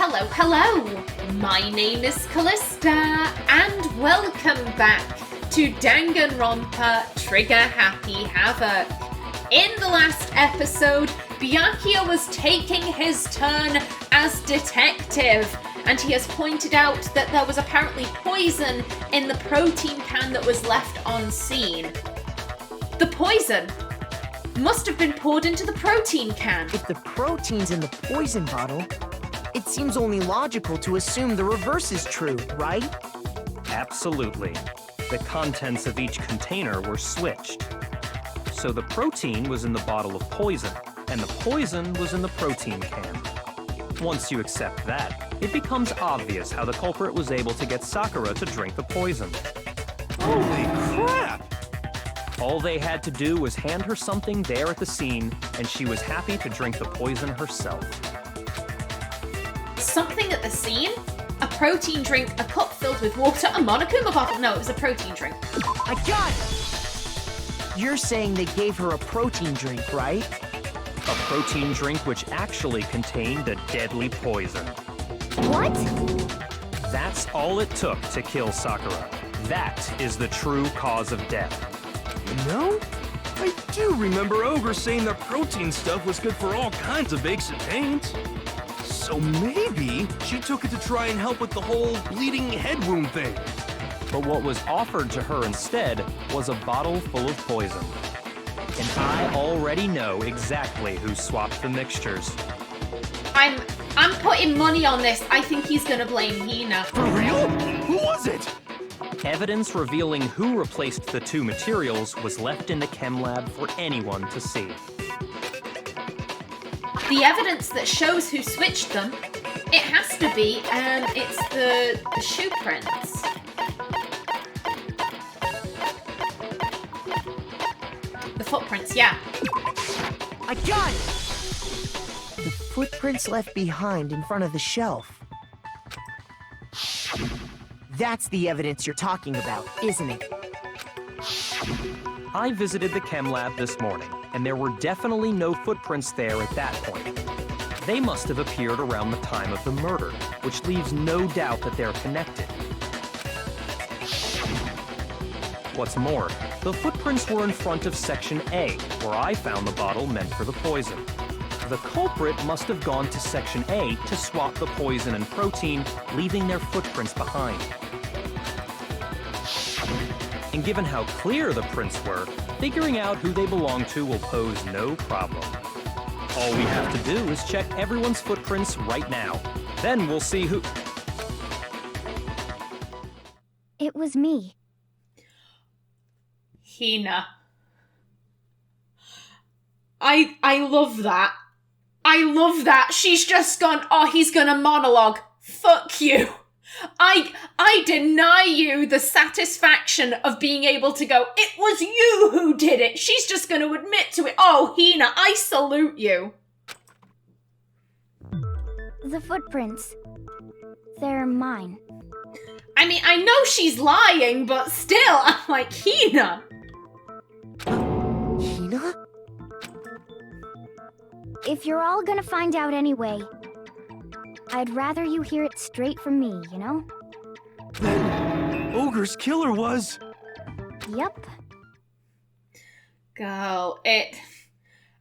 Hello! My name is Callista, and welcome back to Danganronpa Trigger Happy Havoc. In the last episode, Byakuya was taking his turn as detective, and he has pointed out that there was apparently poison in the protein can that was left on scene. The poison must have been poured into the protein can. If the protein's in the poison bottle, it seems only logical to assume the reverse is true, right? Absolutely. The contents of each container were switched. So the protein was in the bottle of poison, and the poison was in the protein can. Once you accept that, it becomes obvious how the culprit was able to get Sakura to drink the poison. Holy crap! All they had to do was hand her something there at the scene, and she was happy to drink the poison herself. Something at the scene? A protein drink, a cup filled with water, a Monokuma bottle? No, it was a protein drink. I got it! You're saying they gave her a protein drink, right? A protein drink which actually contained a deadly poison. What? That's all it took to kill Sakura. That is the true cause of death. You know, I do remember Ogre saying that protein stuff was good for all kinds of aches and pains. So maybe she took it to try and help with the whole bleeding head wound thing. But what was offered to her instead was a bottle full of poison. And I already know exactly who swapped the mixtures. I'm putting money on this. I think he's gonna blame Hina. For real? Who was it? Evidence revealing who replaced the two materials was left in the chem lab for anyone to see. The evidence that shows who switched them, it has to be, it's the shoe prints. The footprints, yeah. I got it! The footprints left behind in front of the shelf. That's the evidence you're talking about, isn't it? I visited the chem lab this morning, and there were definitely no footprints there at that point. They must have appeared around the time of the murder, which leaves no doubt that they're connected. What's more, the footprints were in front of Section A, where I found the bottle meant for the poison. The culprit must have gone to Section A to swap the poison and protein, leaving their footprints behind. And given how clear the prints were, figuring out who they belong to will pose no problem. All we have to do is check everyone's footprints right now. Then we'll see who... It was me. Hina. I love that. I love that. She's just gone, oh, he's gonna monologue. Fuck you. I deny you the satisfaction of being able to go, it was you who did it. She's just going to admit to it. Oh, Hina, I salute you. The footprints. They're mine. I mean, I know she's lying, but still, I'm like, Hina. Hina? If you're all gonna find out anyway, I'd rather you hear it straight from me, you know? Then Ogre's killer was... Yep. Girl,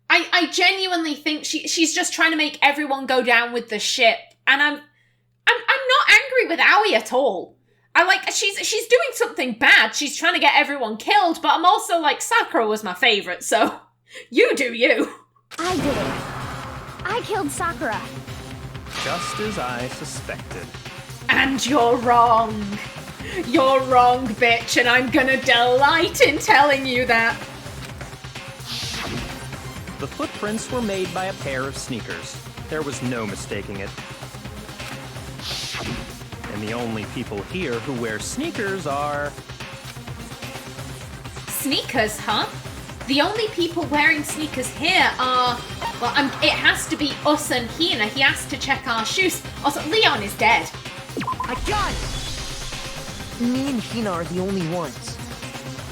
I genuinely think she's just trying to make everyone go down with the ship, and I'm not angry with Aoi at all. She's doing something bad. She's trying to get everyone killed, but I'm also like, Sakura was my favorite, so you do you. I did it. I killed Sakura. Just as I suspected. And you're wrong. You're wrong, bitch, and I'm gonna delight in telling you that. The footprints were made by a pair of sneakers. There was no mistaking it. And the only people here who wear sneakers are... Sneakers, huh? The only people wearing sneakers here are... Well, it has to be us and Hina. He has to check our shoes. Also, Leon is dead. I got it! Me and Hina are the only ones.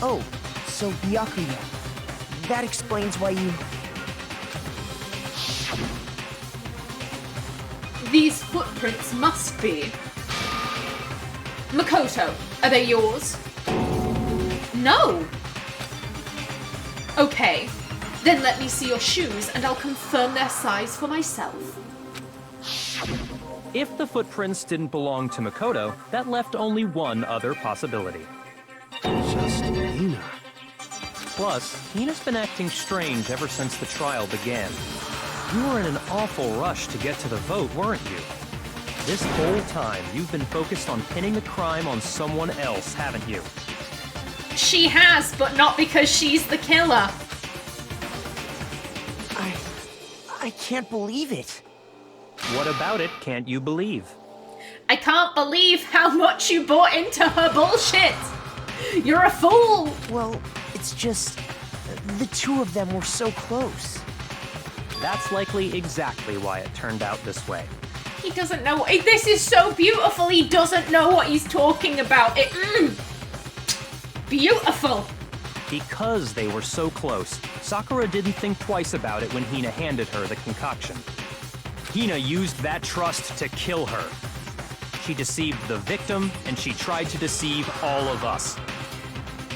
Oh, so Byakuya. That explains why you... These footprints must be... Makoto, are they yours? No. Okay, then let me see your shoes and I'll confirm their size for myself. If the footprints didn't belong to Makoto, that left only one other possibility. Just Hina. Plus, Hina's been acting strange ever since the trial began. You were in an awful rush to get to the vote, weren't you? This whole time, you've been focused on pinning the crime on someone else, haven't you? She has, but not because she's the killer. I can't believe it. What about it can't you believe? I can't believe how much you bought into her bullshit. You're a fool. Well, it's just... the two of them were so close. That's likely exactly why it turned out this way. He doesn't know. This is so beautiful. He doesn't know what he's talking about. Beautiful. Because they were so close, Sakura didn't think twice about it when Hina handed her the concoction. Hina used that trust to kill her. She deceived the victim, and she tried to deceive all of us.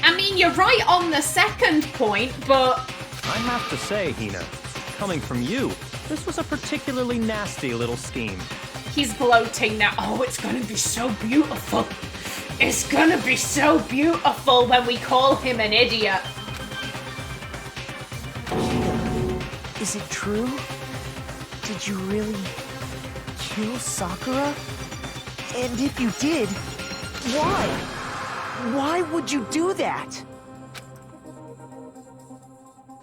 I mean, you're right on the second point, but... I have to say, Hina, coming from you, this was a particularly nasty little scheme. He's gloating now. Oh, it's gonna be so beautiful. It's gonna be so beautiful when we call him an idiot. Is it true? Did you really kill Sakura? And if you did, why? Why would you do that?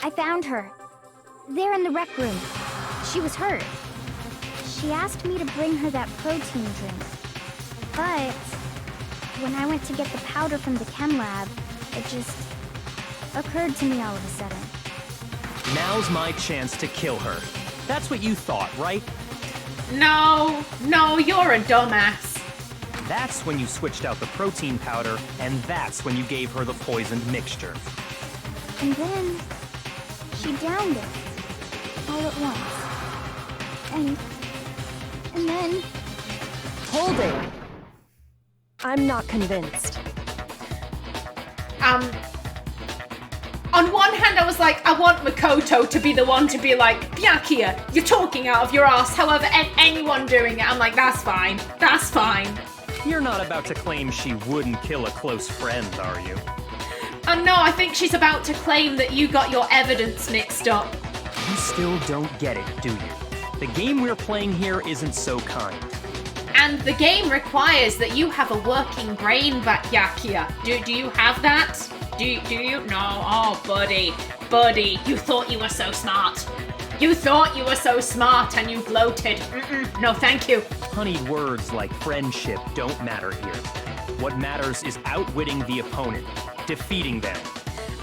I found her. There in the rec room. She was hurt. She asked me to bring her that protein drink. But when I went to get the powder from the chem lab, it just occurred to me all of a sudden. Now's my chance to kill her. That's what you thought, right? No, you're a dumbass. That's when you switched out the protein powder, and that's when you gave her the poisoned mixture. And then she downed it all at once. And then... Hold it. I'm not convinced. On one hand, I was like, I want Makoto to be the one to be like, Byakuya, you're talking out of your ass. However, anyone doing it, I'm like, that's fine. That's fine. You're not about to claim she wouldn't kill a close friend, are you? No, I think she's about to claim that you got your evidence mixed up. You still don't get it, do you? The game we're playing here isn't so kind. And the game requires that you have a working brain, Byakuya. Do you have that? Do you? No. Oh, buddy, you thought you were so smart. You thought you were so smart and you gloated. No, thank you. Honeyed words like friendship don't matter here. What matters is outwitting the opponent, defeating them.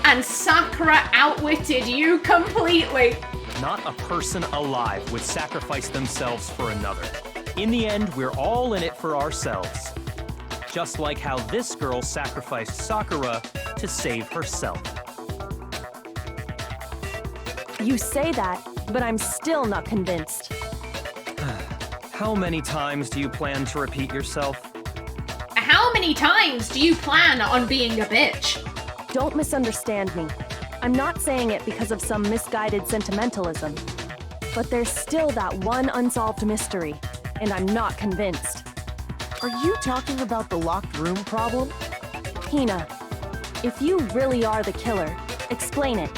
And Sakura outwitted you completely. Not a person alive would sacrifice themselves for another. In the end, we're all in it for ourselves. Just like how this girl sacrificed Sakura to save herself. You say that, but I'm still not convinced. How many times do you plan to repeat yourself? How many times do you plan on being a bitch? Don't misunderstand me. I'm not saying it because of some misguided sentimentalism. But there's still that one unsolved mystery, and I'm not convinced. Are you talking about the locked room problem? Hina, if you really are the killer, explain it.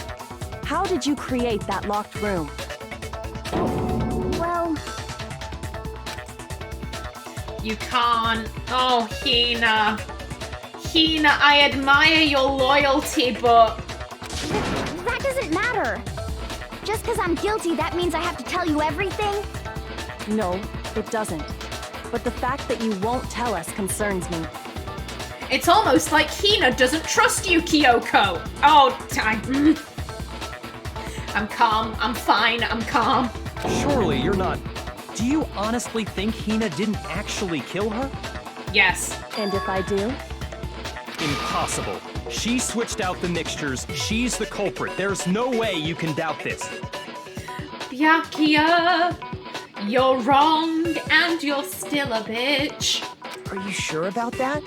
How did you create that locked room? Well... You can't. Oh, Hina. Hina, I admire your loyalty, but... That doesn't matter. Just because I'm guilty, that means I have to tell you everything? No, it doesn't. But the fact that you won't tell us concerns me. It's almost like Hina doesn't trust you, Kyoko. Oh, I'm calm. I'm fine. I'm calm. Surely you're not... Do you honestly think Hina didn't actually kill her? Yes. And if I do? Impossible. She switched out the mixtures. She's the culprit. There's no way you can doubt this. Byakuya, You're wrong, and you're still a bitch. Are you sure about that?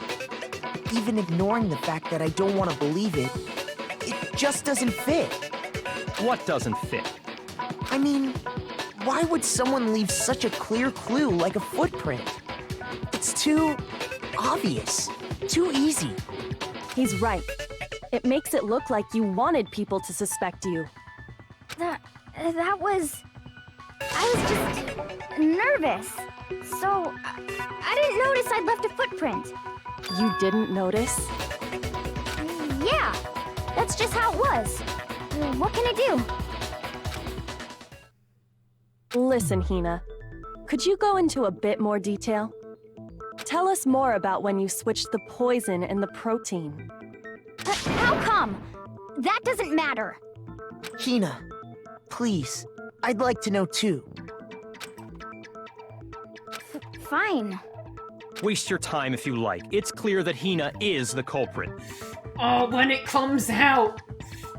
Even ignoring the fact that I don't want to believe it, it just doesn't fit. What doesn't fit? I mean, why would someone leave such a clear clue like a footprint? It's too obvious, too easy. He's right. It makes it look like you wanted people to suspect you. That was... I was just nervous. So, I didn't notice I'd left a footprint. You didn't notice? Yeah, that's just how it was. What can I do? Listen, Hina. Could you go into a bit more detail? Tell us more about when you switched the poison and the protein. How come? That doesn't matter. Hina, please, I'd like to know too. Fine. Waste your time if you like. It's clear that Hina is the culprit. Oh, when it comes out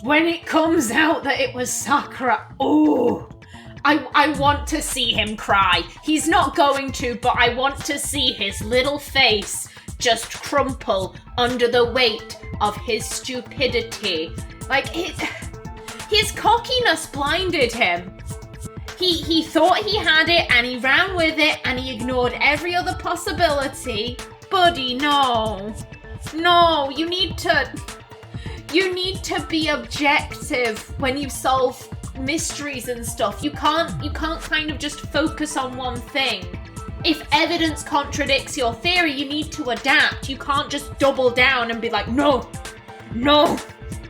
that it was Sakura, oh, I want to see him cry. He's not going to, but I want to see his little face just crumple under the weight of his stupidity. Like, his cockiness blinded him. He thought he had it and he ran with it and he ignored every other possibility. Buddy, no. No, you need to be objective when you solve mysteries and stuff. You can't kind of just focus on one thing. If evidence contradicts your theory, you need to adapt. You can't just double down and be like, no.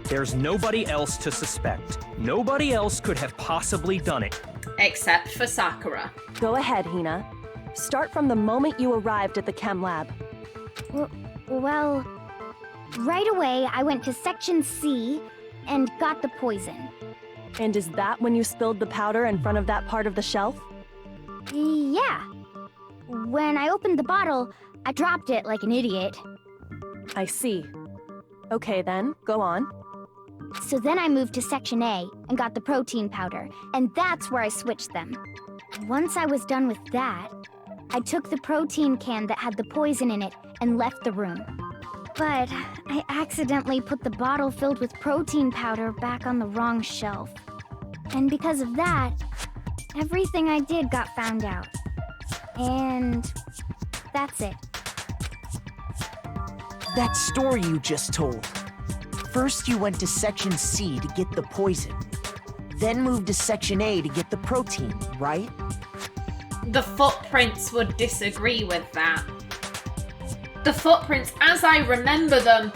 There's nobody else to suspect. Nobody else could have possibly done it. Except for Sakura. Go ahead, Hina. Start from the moment you arrived at the chem lab. Well, right away I went to Section C and got the poison. And is that when you spilled the powder in front of that part of the shelf? Yeah. When I opened the bottle, I dropped it like an idiot. I see. Okay then, go on. So then I moved to Section A and got the protein powder, and that's where I switched them. Once I was done with that, I took the protein can that had the poison in it and left the room. But I accidentally put the bottle filled with protein powder back on the wrong shelf. And because of that, everything I did got found out. And that's it. That story you just told. First you went to Section C to get the poison, then moved to Section A to get the protein, right? The footprints would disagree with that. The footprints, as I remember them,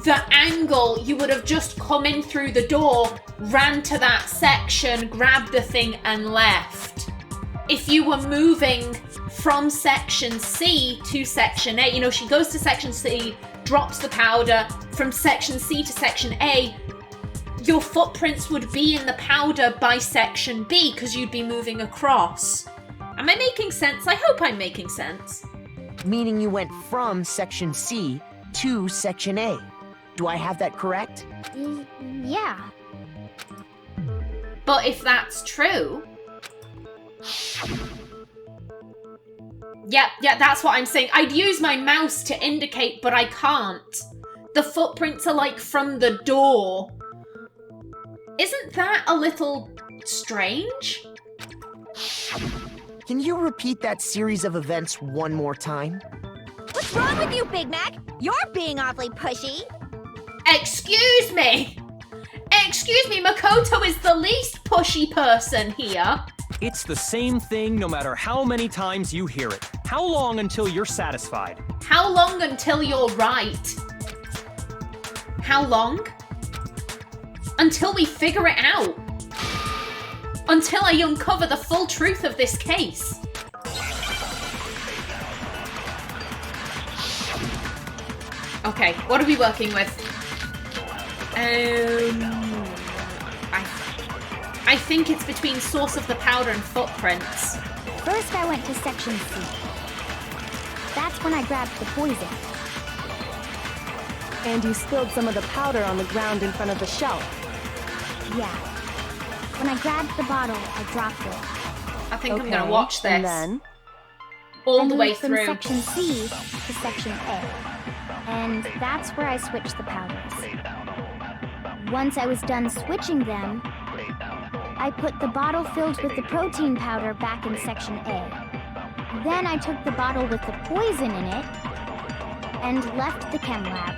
the angle, you would have just come in through the door, ran to that section, grabbed the thing and left. If you were moving from Section C to Section A, she goes to Section C, drops the powder, from Section C to Section A, your footprints would be in the powder by Section B because you'd be moving across. Am I making sense? I hope I'm making sense. Meaning you went from Section C to Section A. Do I have that correct? Yeah. But if that's true... Yeah, that's what I'm saying. I'd use my mouse to indicate, but I can't. The footprints are like from the door. Isn't that a little strange? Can you repeat that series of events one more time? What's wrong with you, Big Mac? You're being awfully pushy. Excuse me, Makoto is the least pushy person here. It's the same thing no matter how many times you hear it. How long until you're satisfied? How long until you're right? How long? Until we figure it out. Until I uncover the full truth of this case. Okay, what are we working with? I think it's between source of the powder and footprints. First I went to Section C. That's when I grabbed the poison. And you spilled some of the powder on the ground in front of the shelf. Yeah. When I grabbed the bottle, I dropped it. A think I'm gonna Okay, watch this and then? all I the way moved through. from section C to section A. And that's where I switched the powders. Once I was done switching them, I put the bottle filled with the protein powder back in section A. Then I took the bottle with the poison in it and left the chem lab.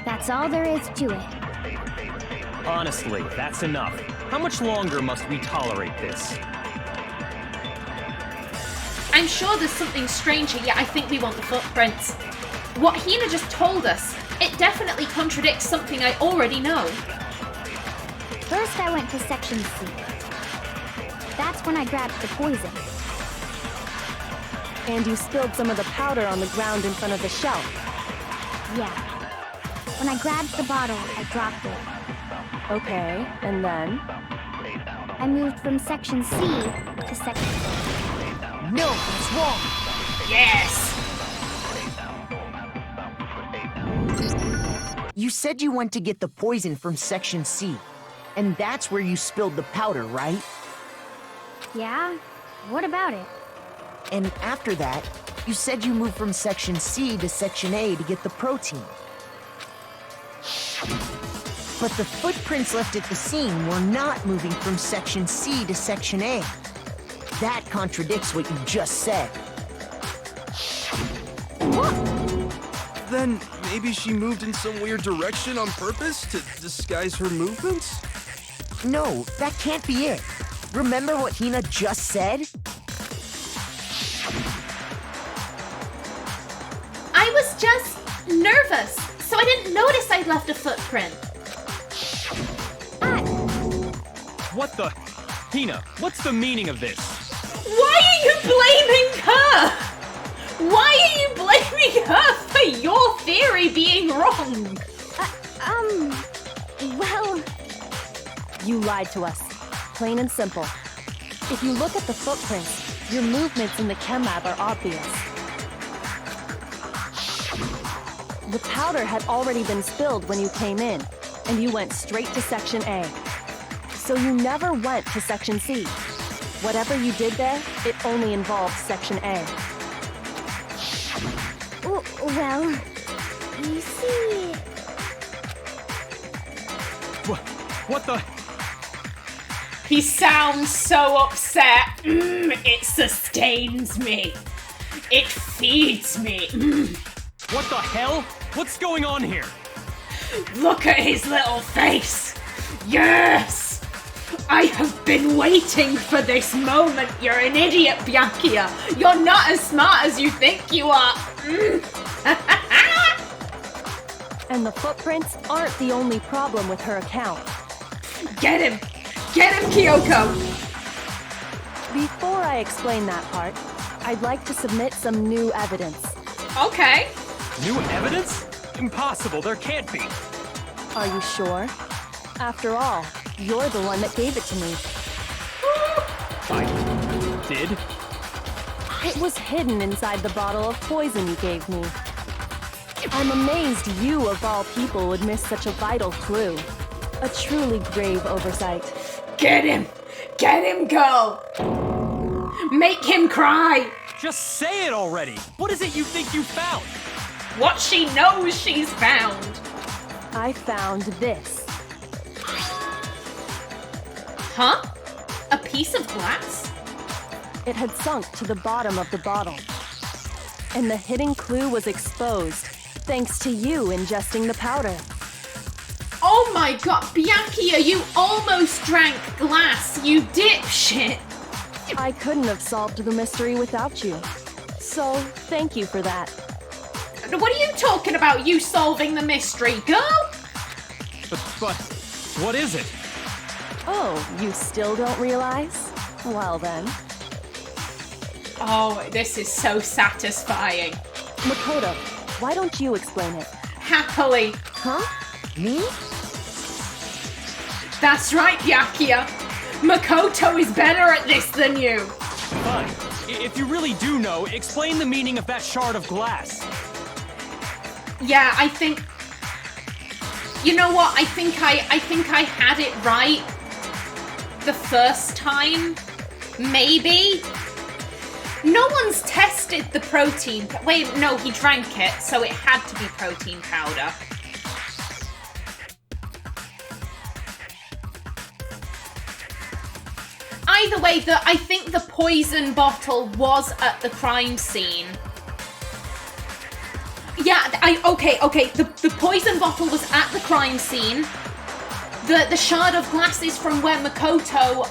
That's all there is to it. Honestly, that's enough. How much longer must we tolerate this? I'm sure there's something strange here, yet I think we want the footprints. What Hina just told us, it definitely contradicts something I already know. First, I went to section C. That's when I grabbed the poison. And you spilled some of the powder on the ground in front of the shelf. Yeah. When I grabbed the bottle, I dropped it. Okay, and then? I moved from section C to section A. No, that's wrong. Yes! You said you went to get the poison from section C, and that's where you spilled the powder, right? Yeah? What about it? And after that, you said you moved from section C to section A to get the protein. But the footprints left at the scene were not moving from section C to section A. That contradicts what you just said. Then maybe she moved in some weird direction on purpose to disguise her movements? No, that can't be it. Remember what Hina just said? I was just nervous, so I didn't notice I'd left a footprint. What the? Hina, what's the meaning of this? Why are you blaming her? Why are you blaming her for your theory being wrong? Well, You lied to us. Plain and simple. If you look at the footprints, your movements in the chem lab are obvious. The powder had already been spilled when you came in, and you went straight to Section A. So you never went to Section C. Whatever you did there, it only involved Section A. well, you see... What the? He sounds so upset. It sustains me. It feeds me. What the hell? What's going on here? Look at his little face. Yes! I have been waiting for this moment. You're an idiot, Byakuya. You're not as smart as you think you are. And the footprints aren't the only problem with her account. Get him! Get him, Kyoko! Before I explain that part, I'd like to submit some new evidence. Okay. New evidence? Impossible, there can't be. Are you sure? After all, you're the one that gave it to me. I did? It was hidden inside the bottle of poison you gave me. I'm amazed you, of all people, would miss such a vital clue. A truly grave oversight. Get him! Get him, girl! Make him cry! Just say it already! What is it you think you found? What she knows she's found! I found this. Huh? A piece of glass? It had sunk to the bottom of the bottle. And the hidden clue was exposed, thanks to you ingesting the powder. Oh my god, Byakuya, you almost drank glass, you dipshit! I couldn't have solved the mystery without you. So, thank you for that. What are you talking about, you solving the mystery, girl? But, what is it? Oh, you still don't realize? Well then. Oh, this is so satisfying. Makoto, why don't you explain it? Happily. Huh? Me? That's right, Byakuya. Makoto is better at this than you. Fine. If you really do know, explain the meaning of that shard of glass. Yeah, I think... You know what? I think I had it right the first time. Maybe. No one's tested the protein. Wait, no, he drank it, so it had to be protein powder. Either way, I think the poison bottle was at the crime scene. Yeah, okay. The poison bottle was at the crime scene. The shard of glass is from where Makoto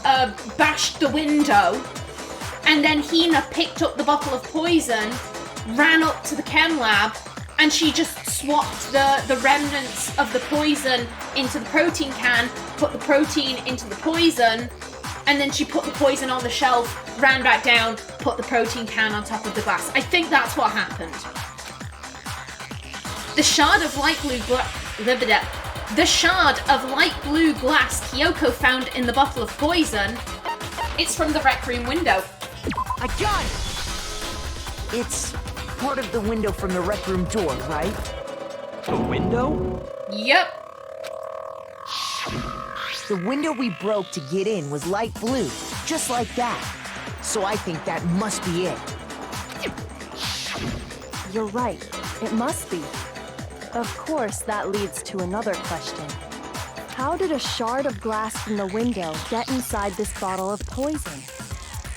bashed the window. And then Hina picked up the bottle of poison, ran up to the chem lab, and she just swapped the remnants of the poison into the protein can, put the protein into the poison, and then she put the poison on the shelf, ran back down, put the protein can on top of the glass. I think that's what happened. The shard of light blue glass Kyoko found in the bottle of poison, it's from the rec room window. I got it! It's part of the window from the rec room door, right? The window? Yep. The window we broke to get in was light blue, just like that. So I think that must be it. You're right. It must be. Of course, that leads to another question. How did a shard of glass from the window get inside this bottle of poison?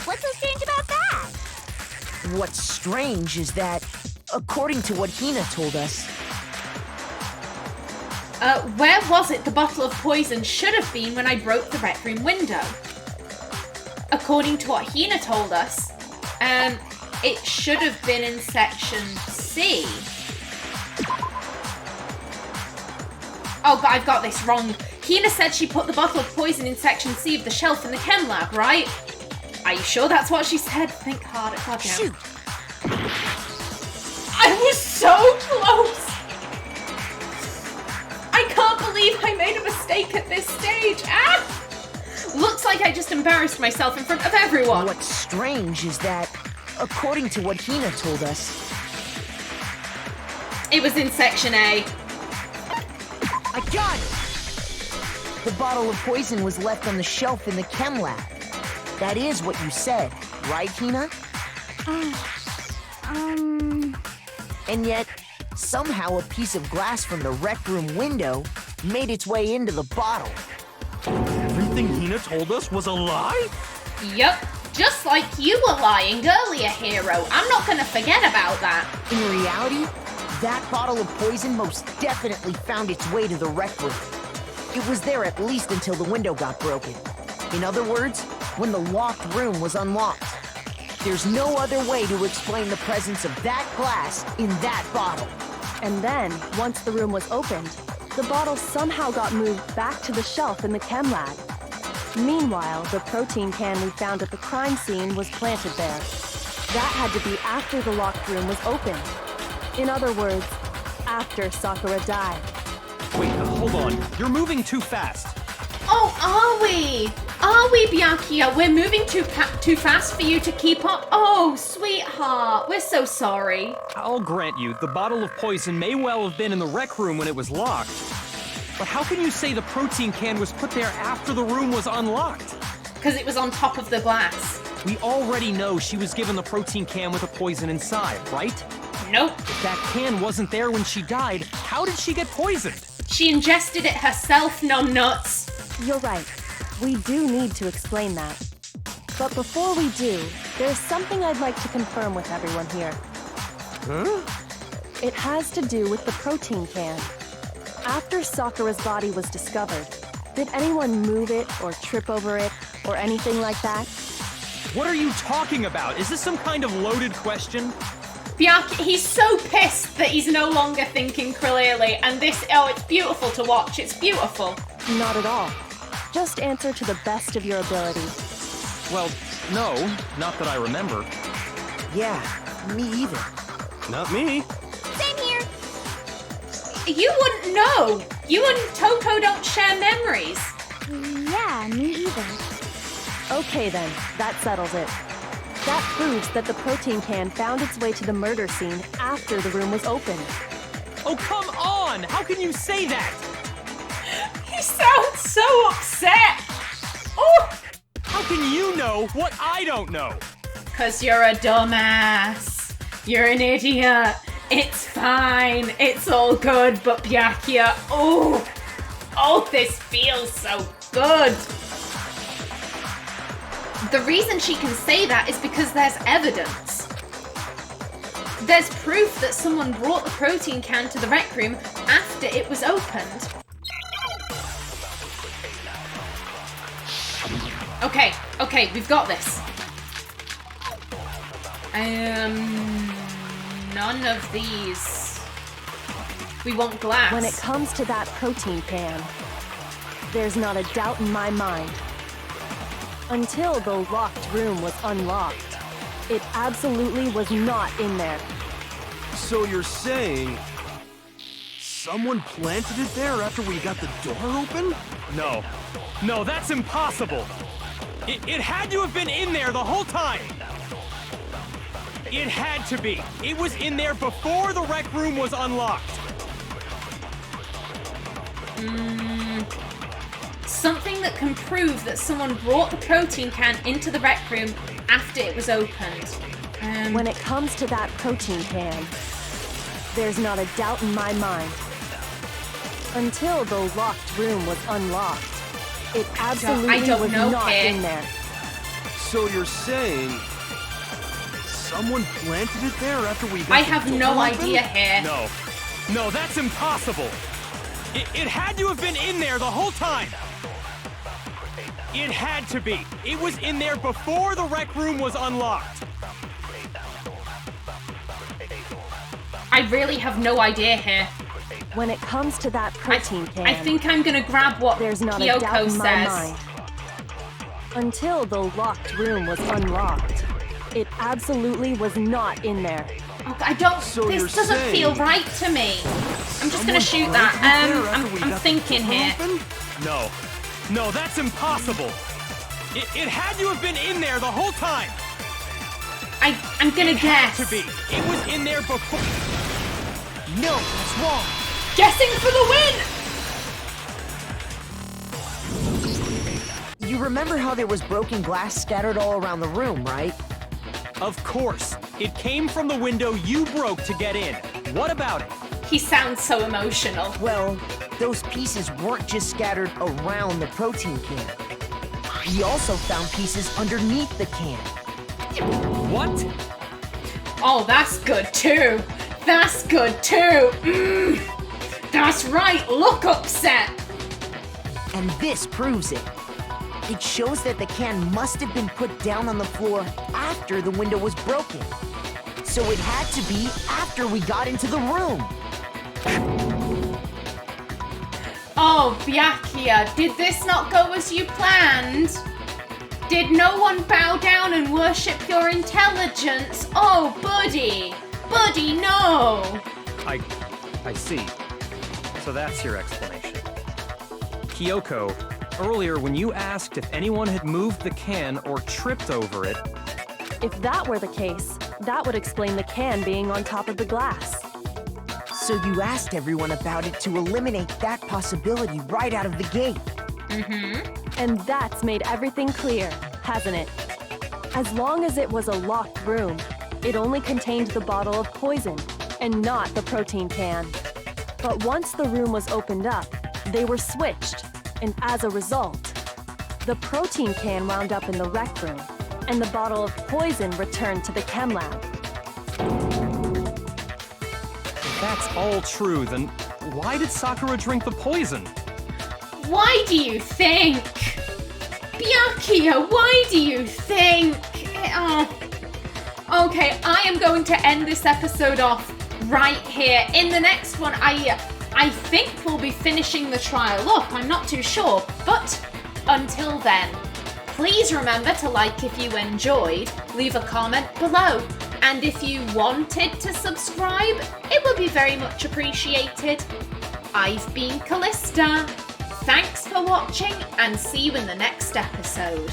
What's so strange about that? What's strange is that, according to what Hina told us... Where was it the bottle of poison should have been when I broke the rec room window? According to what Hina told us, it should have been in section C. Oh, God, I've got this wrong. Hina said she put the bottle of poison in section C of the shelf in the chem lab, right? Are you sure that's what she said? Think harder. God, no. Shoot! I was so close! I can't believe I made a mistake at this stage. Ah! Looks like I just embarrassed myself in front of everyone. What's strange is that, according to what Hina told us... It was in section A. I got it! The bottle of poison was left on the shelf in the chem lab. That is what you said, right, Hina? And yet, somehow a piece of glass from the rec room window made its way into the bottle. Everything Hina told us was a lie? Yup, just like you were lying earlier, Hero. I'm not gonna forget about that. In reality, that bottle of poison most definitely found its way to the rec room. It was there at least until the window got broken. In other words, when the locked room was unlocked. There's no other way to explain the presence of that glass in that bottle. And then, once the room was opened, the bottle somehow got moved back to the shelf in the chem lab. Meanwhile, the protein can we found at the crime scene was planted there. That had to be after the locked room was opened. In other words, after Sakura died. Wait, hold on. You're moving too fast. Oh, are we? Are we, Byakuya? We're moving too fast for you to keep up. Oh, sweetheart, we're so sorry. I'll grant you, the bottle of poison may well have been in the rec room when it was locked. But how can you say the protein can was put there after the room was unlocked? Because it was on top of the glass. We already know she was given the protein can with the poison inside, right? Nope. If that can wasn't there when she died, how did she get poisoned? She ingested it herself, numbnuts. You're right. We do need to explain that. But before we do, there's something I'd like to confirm with everyone here. Huh? It has to do with the protein can. After Sakura's body was discovered, did anyone move it or trip over it or anything like that? What are you talking about? Is this some kind of loaded question? He's so pissed that he's no longer thinking clearly, and it's beautiful to watch. It's beautiful. Not at all. Just answer to the best of your ability. Well, no, not that I remember. Yeah, me either. Not me. Same here. You wouldn't know. You and Toko don't share memories. Yeah, me either. Okay then, that settles it. That proves that the protein can found its way to the murder scene after the room was opened. Oh, come on! How can you say that? He sounds so upset. Oh! How can you know what I don't know? 'Cause you're a dumbass. You're an idiot. It's fine. It's all good, but Byakuya, oh, this feels so good. The reason she can say that is because there's evidence. There's proof that someone brought the protein can to the rec room after it was opened. Okay, we've got this. None of these. We want glass. When it comes to that protein can, there's not a doubt in my mind. Until the locked room was unlocked, it absolutely was not in there. So you're saying someone planted it there after we got the door open? No, that's impossible. It had to have been in there the whole time. It had to be. It was in there before the rec room was unlocked. Something that can prove that someone brought the protein can into the rec room after it was opened. When it comes to that protein can, there's not a doubt in my mind. Until the locked room was unlocked, it absolutely was not in there. So you're saying someone planted it there after we got I the have door no open? idea here. No, that's impossible. It had to have been in there the whole time. It had to be. It was in there before the rec room was unlocked. I really have no idea here. When it comes to that protein can, I think I'm gonna grab what there's not a doubt Kyoko in my says. mind. Until the locked room was unlocked, it absolutely was not in there. I don't. So you're this doesn't saying feel right to me. I'm just gonna shoot that. I'm thinking here. No, that's impossible. It had to have been in there the whole time. I'm gonna guess. To be. It was in there before. No, that's wrong. Guessing for the win. You remember how there was broken glass scattered all around the room, right? Of course. It came from the window you broke to get in. What about it? He sounds so emotional. Well, those pieces weren't just scattered around the protein can. We also found pieces underneath the can. What? Oh, that's good too. That's good too. That's right. Look upset. And this proves it. It shows that the can must have been put down on the floor after the window was broken. So it had to be after we got into the room. Oh, Byakuya, did this not go as you planned? Did no one bow down and worship your intelligence? Oh, buddy. Buddy, no. I see. So that's your explanation. Kyoko, earlier when you asked if anyone had moved the can or tripped over it... If that were the case, that would explain the can being on top of the glass. So you asked everyone about it to eliminate that possibility right out of the gate. And that's made everything clear, hasn't it? As long as it was a locked room, it only contained the bottle of poison, and not the protein can. But once the room was opened up, they were switched, and as a result, the protein can wound up in the rec room, and the bottle of poison returned to the chem lab. If that's all true, then why did Sakura drink the poison? Why do you think? Byakuya, why do you think? Oh. Okay, I am going to end this episode off right here. In the next one, I think we'll be finishing the trial up. I'm not too sure. But until then, please remember to like if you enjoyed, leave a comment below. And if you wanted to subscribe, it would be very much appreciated. I've been Kallista. Thanks for watching and see you in the next episode.